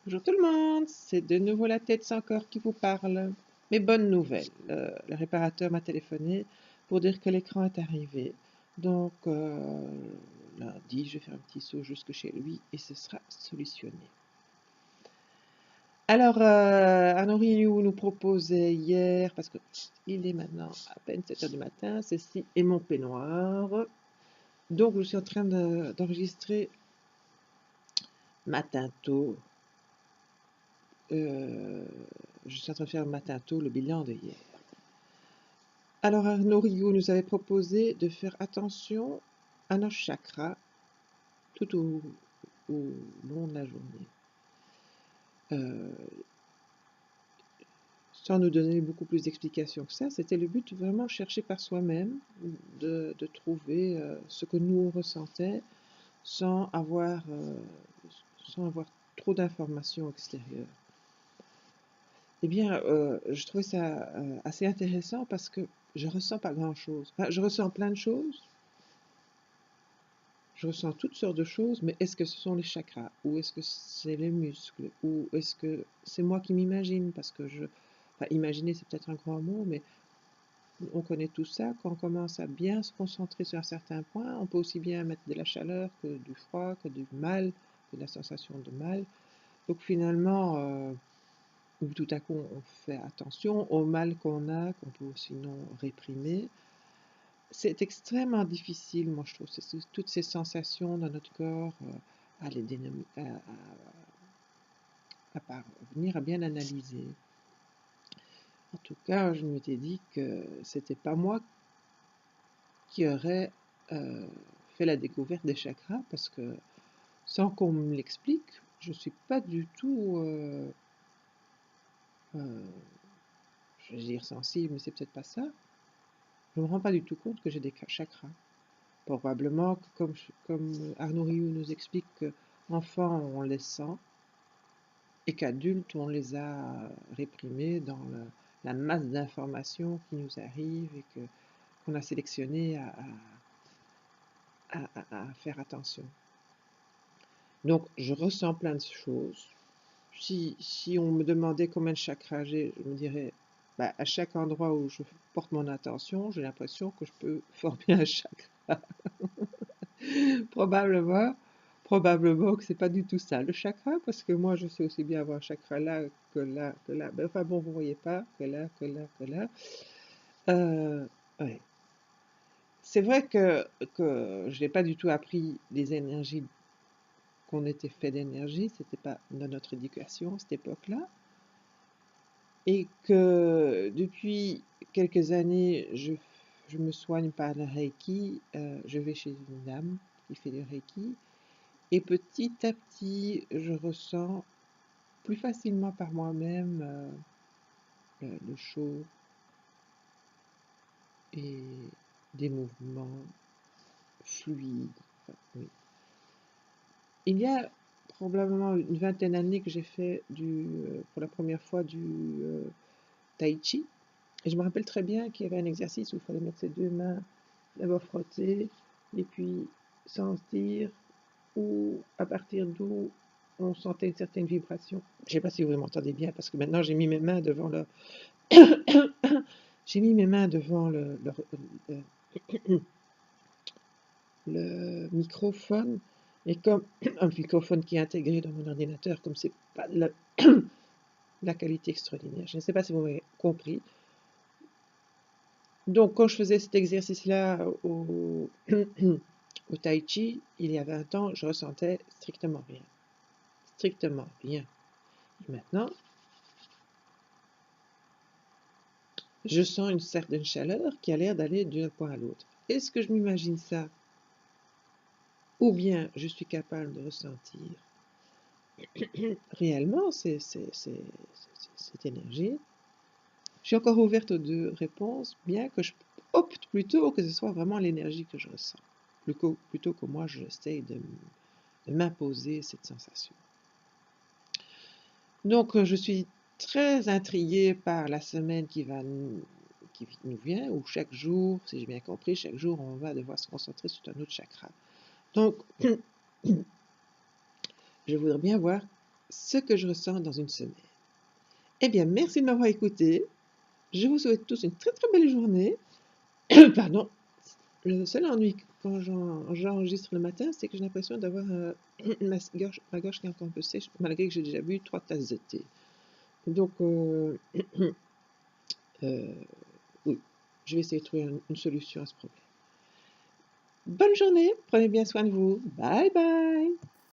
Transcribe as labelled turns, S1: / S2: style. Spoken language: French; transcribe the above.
S1: Bonjour tout le monde, c'est de nouveau la tête sans corps qui vous parle. Mais bonne nouvelle, le réparateur m'a téléphoné pour dire que l'écran est arrivé. Donc lundi, je vais faire un petit saut jusque chez lui et ce sera solutionné. Alors, Arnaud Rioux nous proposait hier, parce qu'il est maintenant à peine 7 heures du matin, ceci est mon peignoir. Donc je suis en train d'enregistrer matin tôt. Je suis en train de faire matin tôt le bilan de hier. Alors Arnaud Rigaud nous avait proposé de faire attention à nos chakras tout au long de la journée. Sans nous donner beaucoup plus d'explications que ça, c'était le but vraiment chercher par soi-même, de trouver ce que nous on ressentait sans avoir trop d'informations extérieures. Eh bien, je trouvais ça assez intéressant parce que je ressens pas grand-chose. Enfin, je ressens plein de choses, je ressens toutes sortes de choses, mais est-ce que ce sont les chakras? Ou est-ce que c'est les muscles? Ou est-ce que c'est moi qui m'imagine? Parce que enfin, imaginer, c'est peut-être un grand mot, mais on connaît tout ça. Quand on commence à bien se concentrer sur un certain point, on peut aussi bien mettre de la chaleur que du froid, que du mal, que de la sensation de mal. Donc finalement, où tout à coup on fait attention au mal qu'on a, qu'on peut sinon réprimer. C'est extrêmement difficile, moi je trouve, toutes ces sensations dans notre corps, à les à parvenir à bien analyser. En tout cas, je m'étais dit que c'était pas moi qui aurais fait la découverte des chakras, parce que sans qu'on me l'explique, je suis pas du tout, je vais dire sensible, mais c'est peut-être pas ça. Je me rends pas du tout compte que j'ai des chakras. Probablement que comme Arnaud Rioux nous explique qu'enfant on les sent et qu'adulte on les a réprimés dans la masse d'informations qui nous arrive et qu'on a sélectionné à faire attention. Donc je ressens plein de choses. Si on me demandait combien de chakras j'ai, je me dirais, bah, à chaque endroit où je porte mon attention, j'ai l'impression que je peux former un chakra. Probablement, probablement que c'est pas du tout ça le chakra, parce que moi je sais aussi bien avoir un chakra là que là, que là. Ben, enfin bon, vous voyez pas, que là, que là, que là. Ouais. C'est vrai que je n'ai pas du tout appris les énergies, qu'on était fait d'énergie, c'était pas dans notre éducation à cette époque-là. Et que depuis quelques années, je me soigne par le Reiki, je vais chez une dame qui fait du Reiki, et petit à petit, je ressens plus facilement par moi-même le chaud et des mouvements fluides. Enfin, oui. Il y a probablement une vingtaine d'années que j'ai fait pour la première fois du tai chi. Et je me rappelle très bien qu'il y avait un exercice où il fallait mettre ses deux mains, d'abord frotter, et puis sentir ou à partir d'où on sentait une certaine vibration. Je ne sais pas si vous m'entendez bien, parce que maintenant j'ai mis mes mains devant le j'ai mis mes mains devant le microphone, et comme un microphone qui est intégré dans mon ordinateur, comme c'est pas la qualité extraordinaire. Je ne sais pas si vous m'avez compris. Donc quand je faisais cet exercice-là au tai chi, il y a 20 ans, je ressentais strictement rien. Strictement rien. Et maintenant, je sens une certaine chaleur qui a l'air d'aller d'un point à l'autre. Est-ce que je m'imagine ça? Ou bien je suis capable de ressentir réellement cette énergie? Je suis encore ouverte aux deux réponses, bien que je opte plutôt que ce soit vraiment l'énergie que je ressens, plutôt que moi j'essaye de m'imposer cette sensation. Donc je suis très intriguée par la semaine qui nous vient, où chaque jour, si j'ai bien compris, chaque jour on va devoir se concentrer sur un autre chakra. Donc je voudrais bien voir ce que je ressens dans une semaine. Eh bien, merci de m'avoir écouté. Je vous souhaite tous une très très belle journée. Pardon. Le seul ennui quand j'enregistre le matin, c'est que j'ai l'impression d'avoir ma gorge qui est encore un peu sèche, malgré que j'ai déjà bu 3 tasses de thé. Donc, oui, je vais essayer de trouver une solution à ce problème. Bonne journée, prenez bien soin de vous. Bye bye.